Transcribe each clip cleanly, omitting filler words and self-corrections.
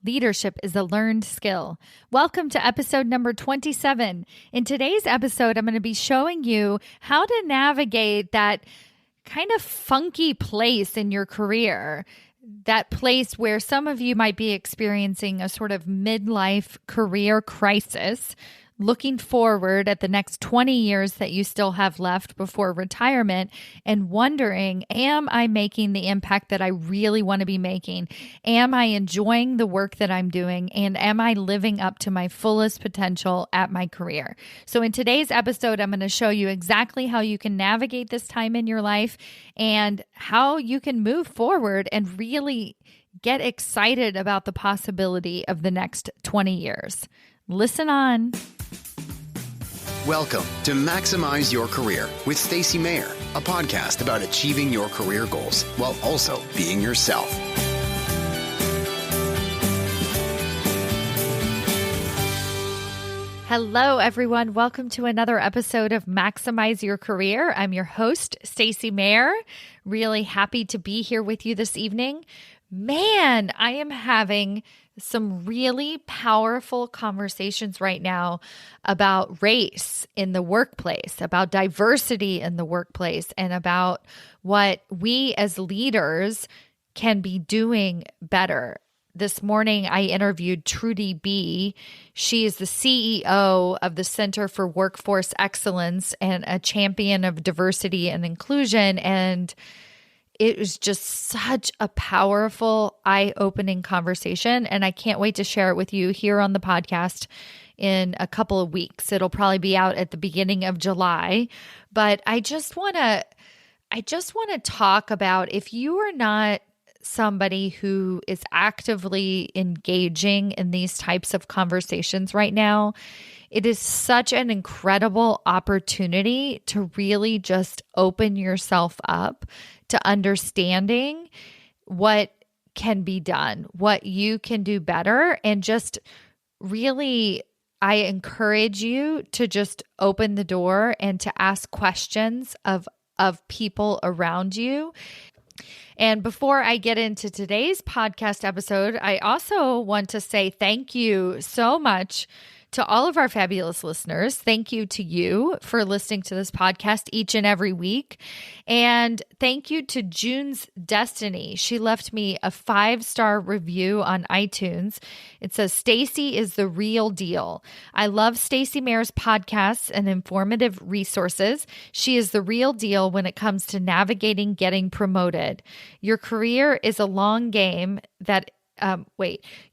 Leadership is a learned skill. Welcome to episode number 27. In today's episode, I'm going to be showing you how to navigate that kind of funky place in your career, that place where some of you might be experiencing a sort of midlife career crisis, looking forward at the next 20 years that you still have left before retirement and wondering, am I making the impact that I really want to be making? Am I enjoying the work that I'm doing? And am I living up to my fullest potential at my career? So in today's episode, I'm going to show you exactly how you can navigate this time in your life and how you can move forward and really get excited about the possibility of the next 20 years. Listen on. Welcome to Maximize Your Career with Stacy Mayer, a podcast about achieving your career goals while also being yourself. Hello, everyone. Welcome to another episode of Maximize Your Career. I'm your host, Stacy Mayer. Really happy to be here with you this evening. Man, I am having some really powerful conversations right now about race in the workplace, about diversity in the workplace, and about what we as leaders can be doing better. This morning, I interviewed Trudy B. She is the CEO of the Center for Workforce Excellence and a champion of diversity and inclusion. And it was just such a powerful, eye-opening conversation, and I can't wait to share it with you here on the podcast in a couple of weeks. It'll probably be out at the beginning of July, but I just want to talk about, if you are not somebody who is actively engaging in these types of conversations right now, it is such an incredible opportunity to really just open yourself up to understanding what can be done, what you can do better, and just really, I encourage you to just open the door and to ask questions of people around you. And before I get into today's podcast episode, I also want to say thank you so much to all of our fabulous listeners. Thank you to you for listening to this podcast each and every week. And thank you to June's Destiny. She left me a 5-star review on iTunes. It says, Stacy is the real deal. I love Stacy Mayer's podcasts and informative resources. She is the real deal when it comes to navigating getting promoted. Your career is a long game that,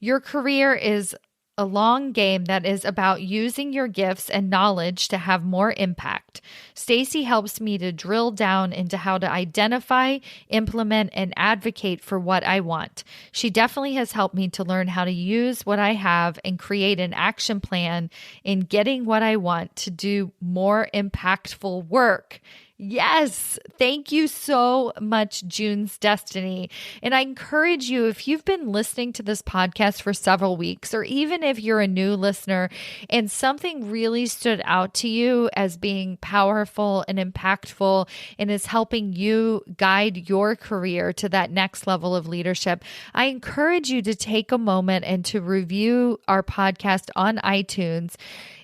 your career is a long game that is about using your gifts and knowledge to have more impact. Stacy helps me to drill down into how to identify, implement, and advocate for what I want. She definitely has helped me to learn how to use what I have and create an action plan in getting what I want to do more impactful work. Yes. Thank you so much, June's Destiny. And I encourage you, if you've been listening to this podcast for several weeks, or even if you're a new listener and something really stood out to you as being powerful and impactful and is helping you guide your career to that next level of leadership, I encourage you to take a moment and to review our podcast on iTunes.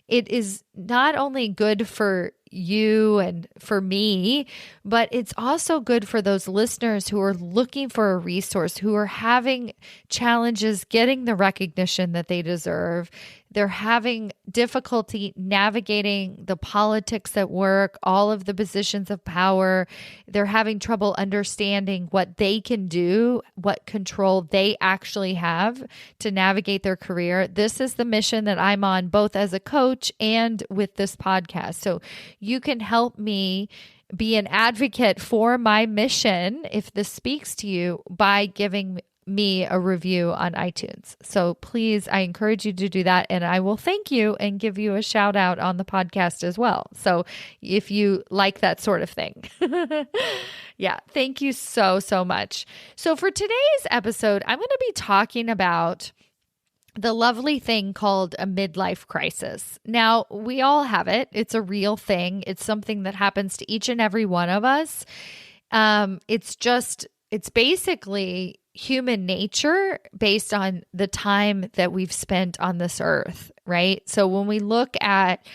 It is not only good for you and for me, but it's also good for those listeners who are looking for a resource, who are having challenges getting the recognition that they deserve. They're having difficulty navigating the politics at work, all of the positions of power. They're having trouble understanding what they can do, what control they actually have to navigate their career. This is the mission that I'm on, both as a coach and with this podcast. So you can help me be an advocate for my mission, if this speaks to you, by giving me a review on iTunes. So please, I encourage you to do that, and I will thank you and give you a shout out on the podcast as well. So if you like that sort of thing. Yeah, thank you so much. So for today's episode, I'm going to be talking about the lovely thing called a midlife crisis. Now, we all have it. It's a real thing. It's something that happens to each and every one of us. It's basically human nature based on the time that we've spent on this earth, right? So when we look at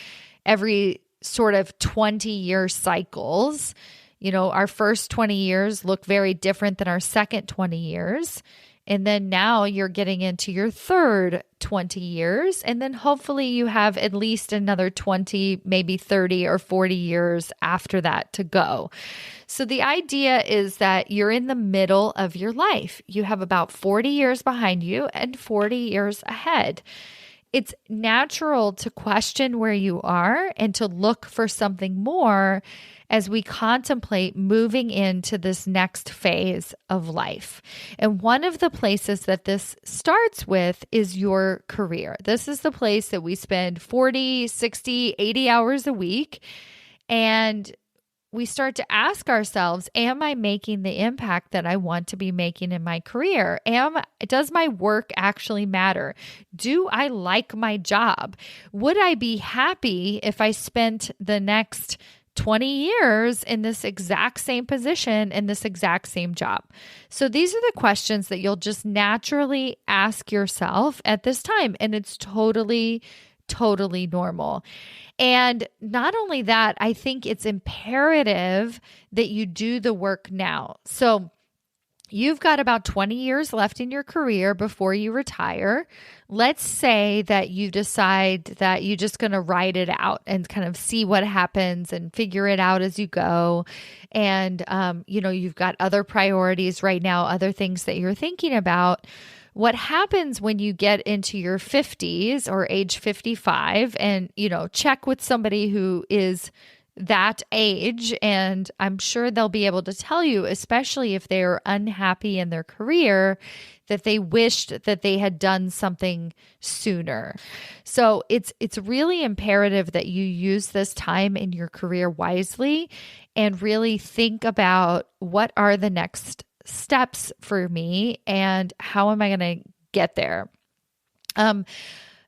every sort of 20-year cycles, our first 20 years look very different than our second 20 years. And then now you're getting into your third 20 years. And then hopefully you have at least another 20, maybe 30 or 40 years after that to go. So the idea is that you're in the middle of your life. You have about 40 years behind you and 40 years ahead. It's natural to question where you are and to look for something more as we contemplate moving into this next phase of life. And one of the places that this starts with is your career. This is the place that we spend 40, 60, 80 hours a week. And we start to ask ourselves, am I making the impact that I want to be making in my career? Does my work actually matter? Do I like my job? Would I be happy if I spent the next 20 years in this exact same position, in this exact same job? So these are the questions that you'll just naturally ask yourself at this time. And it's totally normal. And not only that, I think it's imperative that you do the work now. So you've got about 20 years left in your career before you retire. Let's say that you decide that you're just going to ride it out and kind of see what happens and figure it out as you go. And, you've got other priorities right now, other things that you're thinking about. What happens when you get into your 50s or age 55 and, check with somebody who is that age, and I'm sure they'll be able to tell you, especially if they are unhappy in their career, that they wished that they had done something sooner. So it's really imperative that you use this time in your career wisely and really think about what are the next steps for me and how am I going to get there?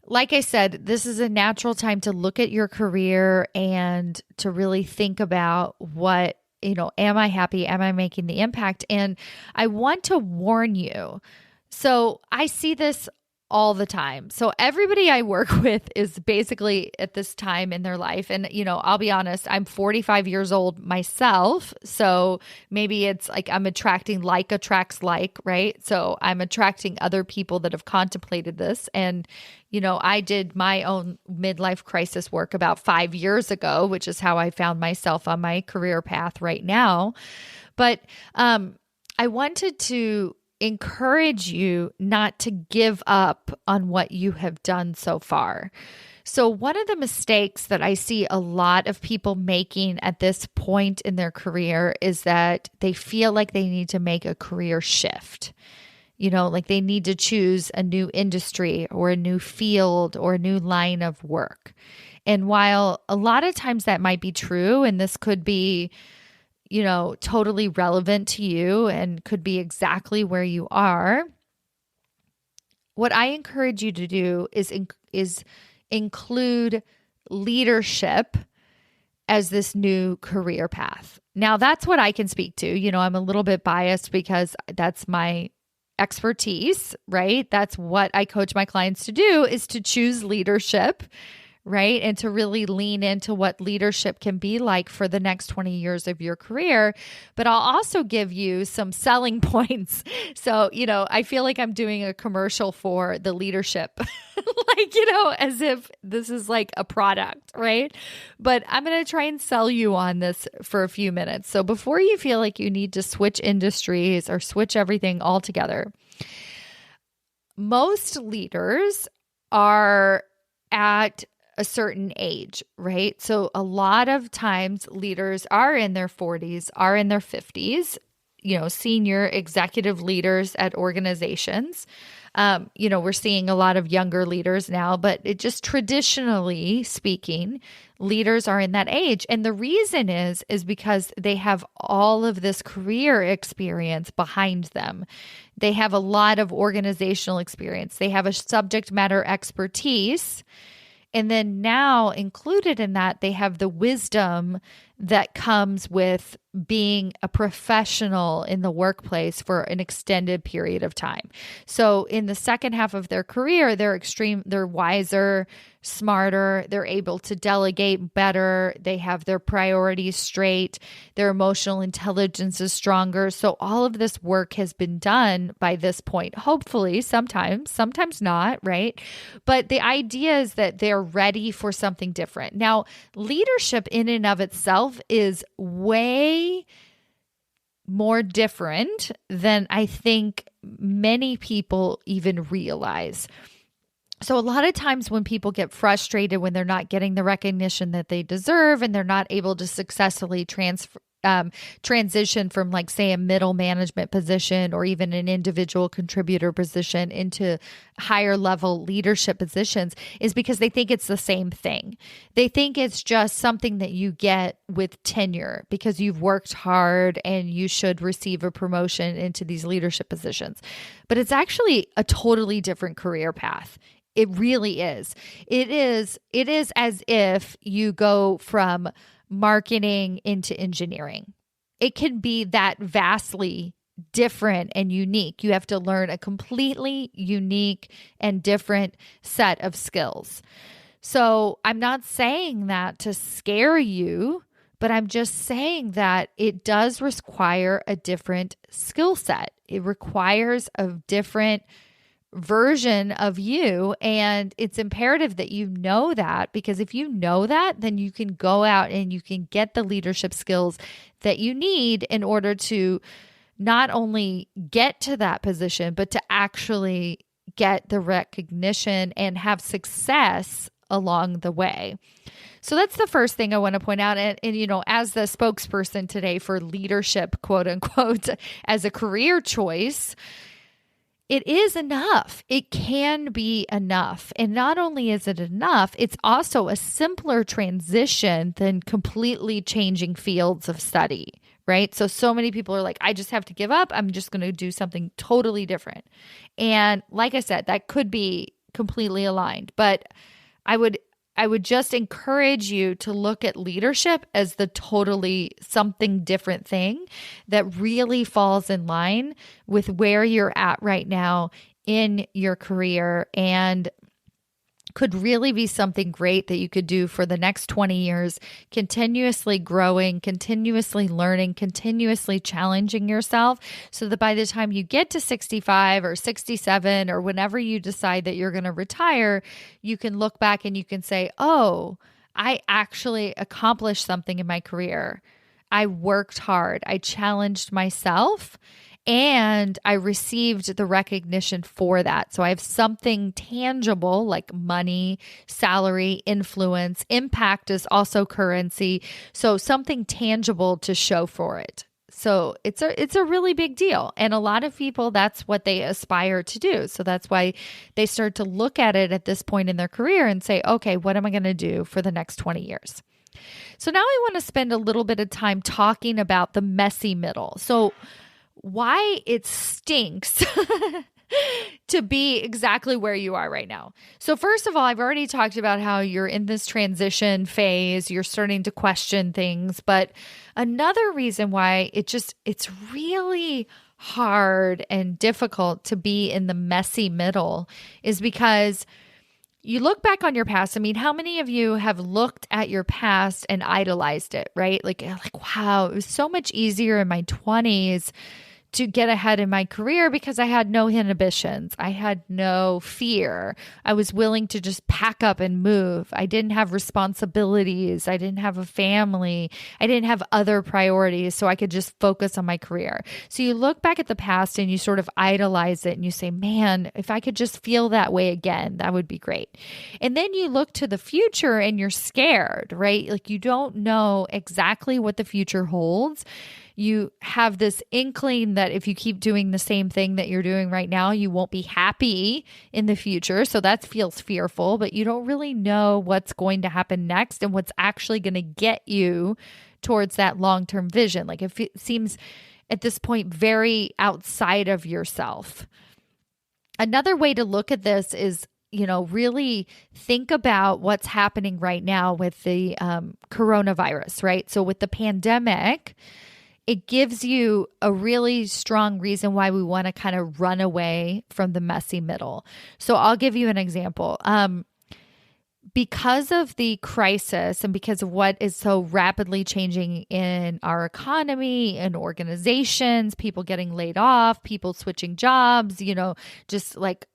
Like I said, this is a natural time to look at your career and to really think about what, am I happy? Am I making the impact? And I want to warn you. So I see this all the time. So everybody I work with is basically at this time in their life. And, I'll be honest, I'm 45 years old myself. So maybe it's like I'm attracting like attracts like, right? So I'm attracting other people that have contemplated this. And, I did my own midlife crisis work about 5 years ago, which is how I found myself on my career path right now. But I wanted to encourage you not to give up on what you have done so far. So one of the mistakes that I see a lot of people making at this point in their career is that they feel like they need to make a career shift. Like they need to choose a new industry or a new field or a new line of work. And while a lot of times that might be true, and this could be totally relevant to you and could be exactly where you are, what I encourage you to do is include leadership as this new career path. Now, that's what I can speak to. I'm a little bit biased because that's my expertise, right? That's what I coach my clients to do, is to choose leadership, right? And to really lean into what leadership can be like for the next 20 years of your career. But I'll also give you some selling points. So, I feel like I'm doing a commercial for the leadership, as if this is like a product, right? But I'm going to try and sell you on this for a few minutes. So before you feel like you need to switch industries or switch everything altogether, most leaders are at a certain age, right? So a lot of times leaders are in their 40s, are in their 50s, senior executive leaders at organizations. We're seeing a lot of younger leaders now, but it just traditionally speaking, leaders are in that age. And the reason is because they have all of this career experience behind them. They have a lot of organizational experience. They have a subject matter expertise. And then now included in that, they have the wisdom that comes with being a professional in the workplace for an extended period of time. So in the second half of their career, they're wiser, smarter, they're able to delegate better, they have their priorities straight, their emotional intelligence is stronger. So all of this work has been done by this point, hopefully, sometimes not, right? But the idea is that they're ready for something different. Now, leadership in and of itself is way more different than I think many people even realize. So a lot of times when people get frustrated when they're not getting the recognition that they deserve and they're not able to successfully transition from, like, say, a middle management position or even an individual contributor position into higher level leadership positions, is because they think it's the same thing. They think it's just something that you get with tenure because you've worked hard and you should receive a promotion into these leadership positions. But it's actually a totally different career path. It really is. It is as if you go from marketing into engineering. It can be that vastly different and unique. You have to learn a completely unique and different set of skills. So I'm not saying that to scare you, but I'm just saying that it does require a different skill set. It requires a different version of you. And it's imperative that you know that, because if you know that, then you can go out and you can get the leadership skills that you need in order to not only get to that position, but to actually get the recognition and have success along the way. So that's the first thing I want to point out. And as the spokesperson today for leadership, quote unquote, as a career choice, it is enough. It can be enough. And not only is it enough, it's also a simpler transition than completely changing fields of study, right? So many people are like, I just have to give up. I'm just going to do something totally different. And like I said, that could be completely aligned. But I would just encourage you to look at leadership as the totally something different thing that really falls in line with where you're at right now in your career and could really be something great that you could do for the next 20 years, continuously growing, continuously learning, continuously challenging yourself so that by the time you get to 65 or 67 or whenever you decide that you're going to retire, you can look back and you can say, oh, I actually accomplished something in my career. I worked hard. I challenged myself. And I received the recognition for that. So I have something tangible like money, salary, influence. Impact is also currency. So something tangible to show for it. So it's a really big deal. And a lot of people, that's what they aspire to do. So that's why they start to look at it at this point in their career and say, okay, what am I going to do for the next 20 years? So now I want to spend a little bit of time talking about the messy middle. So why it stinks to be exactly where you are right now. So first of all, I've already talked about how you're in this transition phase, you're starting to question things, but another reason why it's really hard and difficult to be in the messy middle is because you look back on your past. I mean, how many of you have looked at your past and idolized it, right? Like, wow, it was so much easier in my 20s to get ahead in my career because I had no inhibitions. I had no fear. I was willing to just pack up and move. I didn't have responsibilities. I didn't have a family. I didn't have other priorities, so I could just focus on my career. So you look back at the past and you sort of idolize it and you say, man, if I could just feel that way again, that would be great. And then you look to the future and you're scared, right? Like you don't know exactly what the future holds. You have this inkling that if you keep doing the same thing that you're doing right now, you won't be happy in the future. So that feels fearful, but you don't really know what's going to happen next and what's actually going to get you towards that long-term vision. Like it seems at this point very outside of yourself. Another way to look at this is really think about what's happening right now with the coronavirus, right? So with the pandemic, it gives you a really strong reason why we want to kind of run away from the messy middle. So I'll give you an example. Because of the crisis and because of what is so rapidly changing in our economy and organizations, people getting laid off, people switching jobs, just like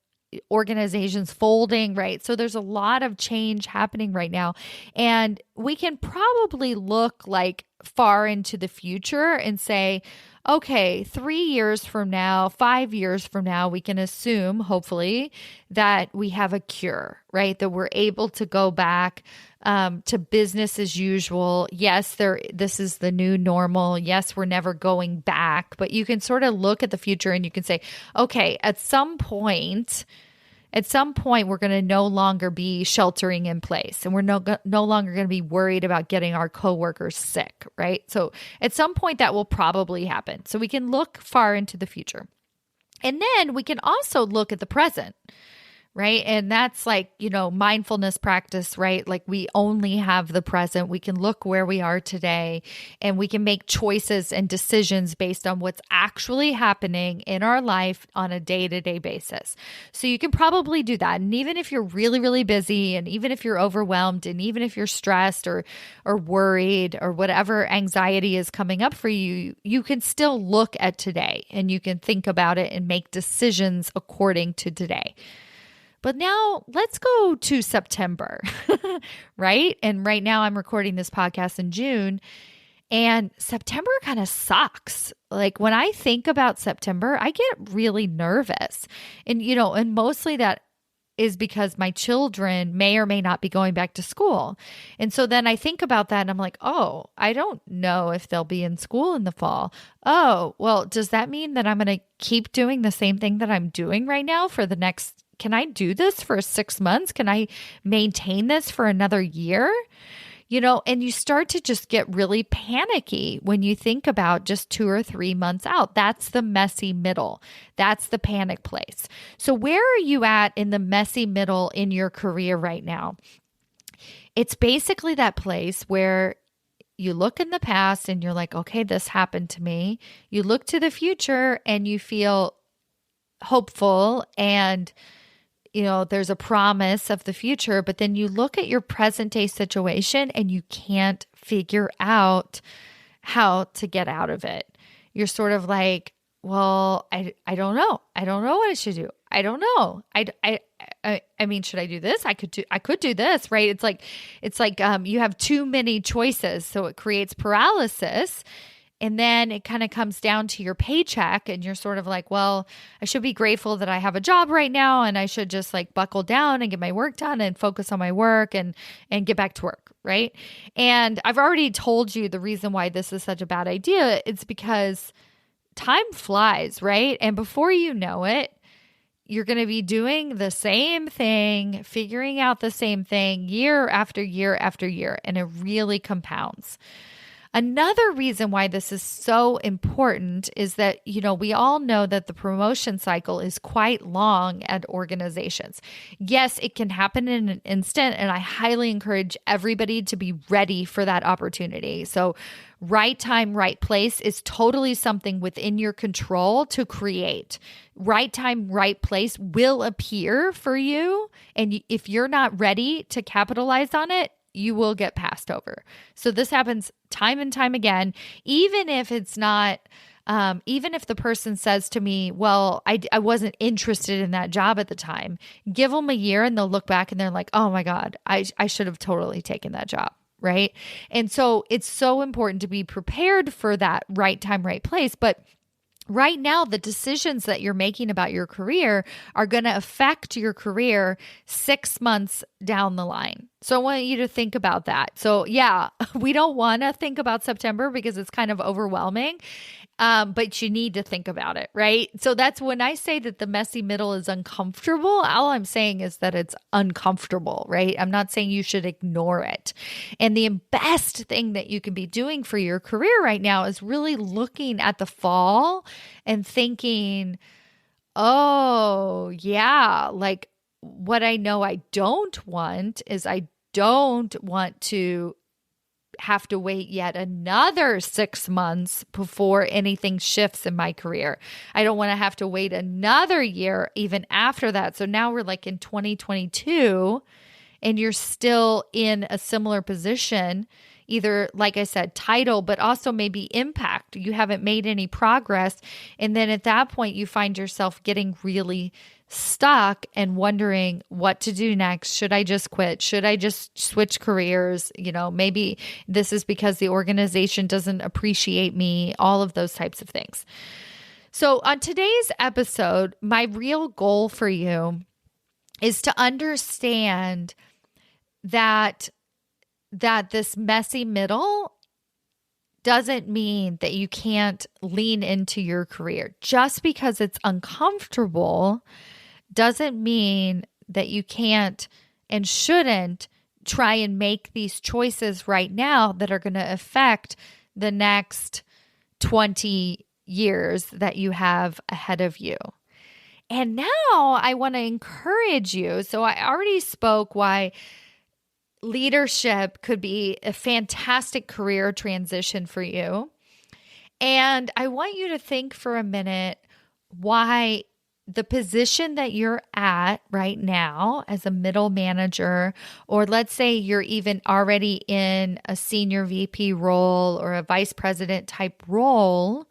organizations folding, right? So there's a lot of change happening right now. And we can probably look like far into the future and say, okay, 3 years from now, 5 years from now, we can assume, hopefully, that we have a cure, right? That we're able to go back to business as usual. Yes, this is the new normal. Yes, we're never going back, but you can sort of look at the future and you can say, okay, at some point, we're going to no longer be sheltering in place, and we're no longer going to be worried about getting our coworkers sick, right? So at some point that will probably happen. So we can look far into the future. And then we can also look at the present, right? And that's like, mindfulness practice, right? Like we only have the present. We can look where we are today and we can make choices and decisions based on what's actually happening in our life on a day-to-day basis. So you can probably do that. And even if you're really, really busy, and even if you're overwhelmed, and even if you're stressed or worried or whatever anxiety is coming up for you, you can still look at today and you can think about it and make decisions according to today. But now let's go to September, right? And right now I'm recording this podcast in June, and September kind of sucks. Like when I think about September, I get really nervous. And, and mostly that is because my children may or may not be going back to school. And so then I think about that and I'm like, oh, I don't know if they'll be in school in the fall. Oh, well, does that mean that I'm going to keep doing the same thing that I'm doing right now for the next can I do this for 6 months? Can I maintain this for another year? And you start to just get really panicky when you think about just 2 or 3 months out. That's the messy middle. That's the panic place. So where are you at in the messy middle in your career right now? It's basically that place where you look in the past and you're like, okay, this happened to me. You look to the future and you feel hopeful and there's a promise of the future, but then you look at your present day situation and you can't figure out how to get out of it. You're sort of like, well, I don't know. I don't know what I should do. I don't know. I mean, should I do this? I could do this, right? It's like you have too many choices. So it creates paralysis. And then it kind of comes down to your paycheck and you're sort of like, well, I should be grateful that I have a job right now and I should just like buckle down and get my work done and focus on my work and get back to work, right? And I've already told you the reason why this is such a bad idea. It's because time flies, right? And before you know it, you're going to be doing the same thing, figuring out the same thing year after year after year, and it really compounds. Another reason why this is so important is that, we all know that the promotion cycle is quite long at organizations. Yes, it can happen in an instant, and I highly encourage everybody to be ready for that opportunity. So right time, right place is totally something within your control to create. Right time, right place will appear for you. And if you're not ready to capitalize on it, you will get passed over. So this happens time and time again, even if it's not, even if the person says to me, well, I wasn't interested in that job at the time, give them a year and they'll look back and they're like, oh my God, I should have totally taken that job. Right. And so it's so important to be prepared for that right time, right place. But right now, the decisions that you're making about your career are going to affect your career 6 months down the line. So I want you to think about that. So yeah, we don't want to think about September because it's kind of overwhelming, but you need to think about it, right? So that's when I say that the messy middle is uncomfortable. All I'm saying is that it's uncomfortable, right? I'm not saying you should ignore it. And the best thing that you can be doing for your career right now is really looking at the fall and thinking, oh yeah, like what I know I don't want is I don't want to have to wait yet another 6 months before anything shifts in my career. I don't want to have to wait another year even after that. So now we're like in 2022 and you're still in a similar position, either, like I said, title, but also maybe impact. You haven't made any progress. And then at that point, you find yourself getting really stuck and wondering what to do next. Should I just quit? Should I just switch careers? Maybe this is because the organization doesn't appreciate me, all of those types of things. So on today's episode, my real goal for you is to understand that this messy middle doesn't mean that you can't lean into your career. Just because it's uncomfortable doesn't mean that you can't and shouldn't try and make these choices right now that are going to affect the next 20 years that you have ahead of you. And now I want to encourage you. So I already spoke why leadership could be a fantastic career transition for you. And I want you to think for a minute why the position that you're at right now as a middle manager, or let's say you're even already in a senior VP role or a vice president type role,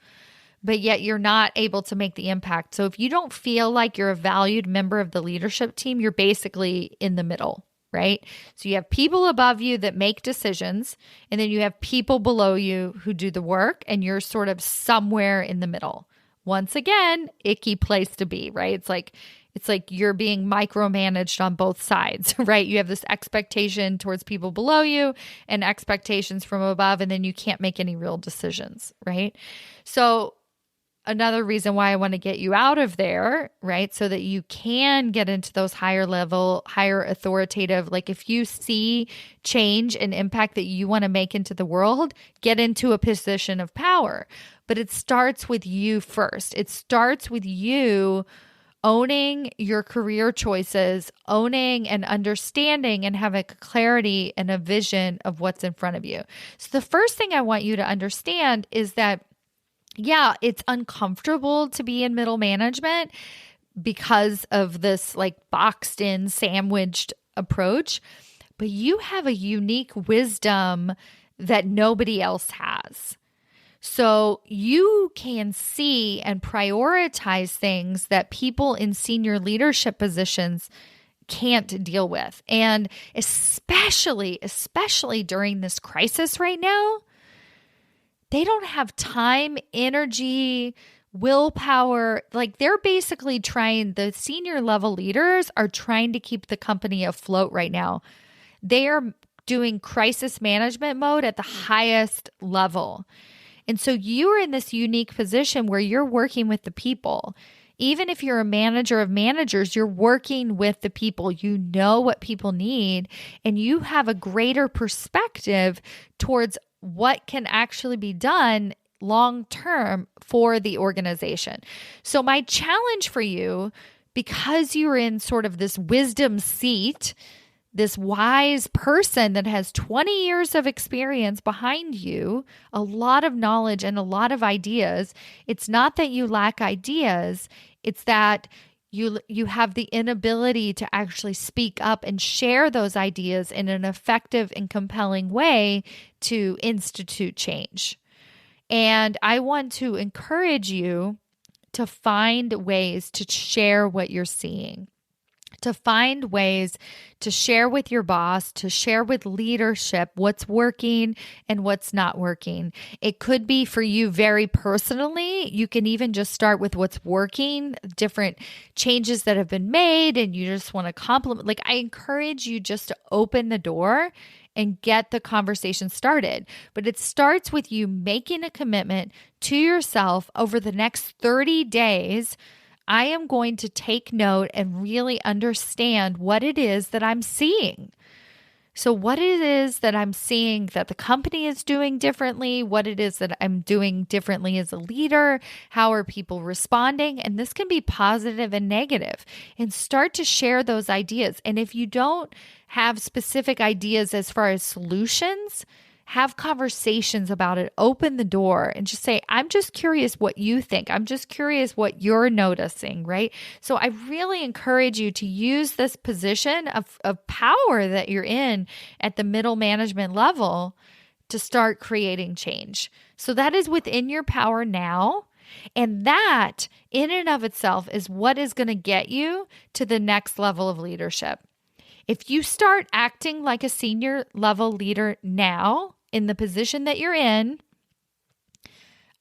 but yet you're not able to make the impact. So if you don't feel like you're a valued member of the leadership team, you're basically in the middle, right? So you have people above you that make decisions, and then you have people below you who do the work, and you're sort of somewhere in the middle. Once again, icky place to be, right? It's like you're being micromanaged on both sides, right? You have this expectation towards people below you and expectations from above, and then you can't make any real decisions, right? So another reason why I want to get you out of there, right? So that you can get into those higher level, higher authoritative, like if you see change and impact that you want to make into the world, get into a position of power. But it starts with you first. It starts with you owning your career choices, owning and understanding and having clarity and a vision of what's in front of you. So the first thing I want you to understand is that yeah, it's uncomfortable to be in middle management because of this like boxed in, sandwiched approach, but you have a unique wisdom that nobody else has. So you can see and prioritize things that people in senior leadership positions can't deal with. And especially during this crisis right now, they don't have time, energy, willpower. Like they're basically the senior level leaders are trying to keep the company afloat right now. They are doing crisis management mode at the highest level. And so you are in this unique position where you're working with the people. Even if you're a manager of managers, you're working with the people. You know what people need, and you have a greater perspective towards what can actually be done long term for the organization. So my challenge for you, because you're in sort of this wisdom seat, this wise person that has 20 years of experience behind you, a lot of knowledge and a lot of ideas. It's not that you lack ideas. It's that you have the inability to actually speak up and share those ideas in an effective and compelling way to institute change. And I want to encourage you to find ways to share what you're seeing, to find ways to share with your boss, to share with leadership what's working and what's not working. It could be for you very personally. You can even just start with what's working, different changes that have been made, and you just want to compliment. Like I encourage you just to open the door and get the conversation started. But it starts with you making a commitment to yourself over the next 30 days. I am going to take note and really understand what it is that I'm seeing. So what it is that I'm seeing that the company is doing differently, what it is that I'm doing differently as a leader, how are people responding? And this can be positive and negative, and start to share those ideas. And if you don't have specific ideas as far as solutions, have conversations about it, open the door and just say, I'm just curious what you think. I'm just curious what you're noticing, right? So I really encourage you to use this position of power that you're in at the middle management level to start creating change. So that is within your power now. And that in and of itself is what is going to get you to the next level of leadership. If you start acting like a senior level leader now, in the position that you're in,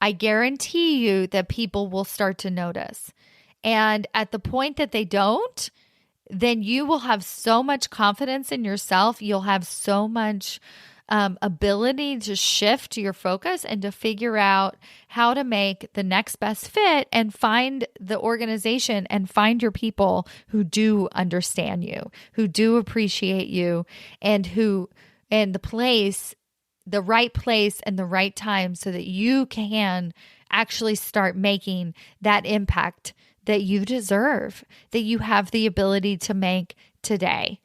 I guarantee you that people will start to notice. And at the point that they don't, then you will have so much confidence in yourself. You'll have so much ability to shift your focus and to figure out how to make the next best fit and find the organization and find your people who do understand you, who do appreciate you, and the right place and the right time so that you can actually start making that impact that you deserve, that you have the ability to make today.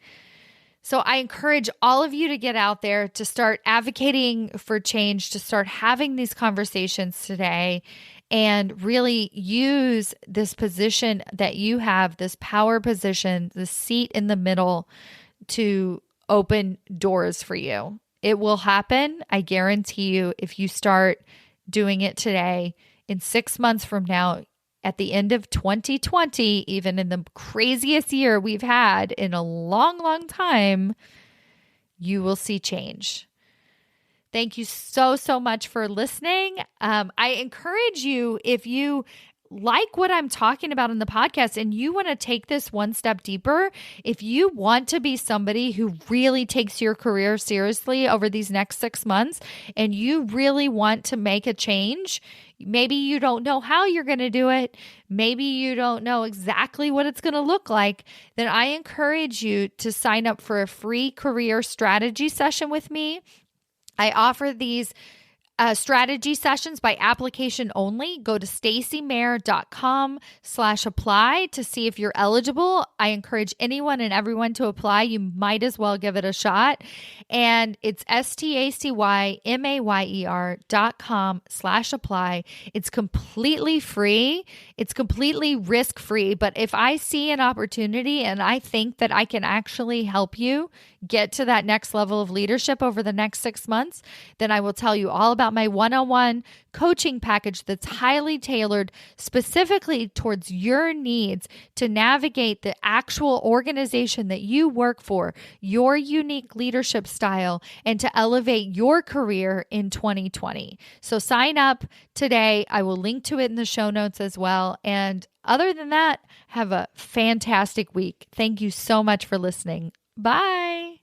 So I encourage all of you to get out there, to start advocating for change, to start having these conversations today, and really use this position that you have, this power position, the seat in the middle, to open doors for you. It will happen, I guarantee you, if you start doing it today. In 6 months from now, at the end of 2020, even in the craziest year we've had in a long, long time, you will see change. Thank you so, so much for listening. I encourage you, if you like what I'm talking about in the podcast and you want to take this one step deeper, if you want to be somebody who really takes your career seriously over these next 6 months and you really want to make a change, maybe you don't know how you're going to do it, maybe you don't know exactly what it's going to look like, then I encourage you to sign up for a free career strategy session with me. I offer these strategy sessions by application only. Go to stacymayer.com/apply to see if you're eligible. I encourage anyone and everyone to apply. You might as well give it a shot. And it's stacymayer.com/apply. It's completely free. It's completely risk-free. But if I see an opportunity and I think that I can actually help you get to that next level of leadership over the next 6 months, then I will tell you all about my one-on-one coaching package that's highly tailored specifically towards your needs to navigate the actual organization that you work for, your unique leadership style, and to elevate your career in 2020. So sign up today. I will link to it in the show notes as well. And other than that, have a fantastic week. Thank you so much for listening. Bye.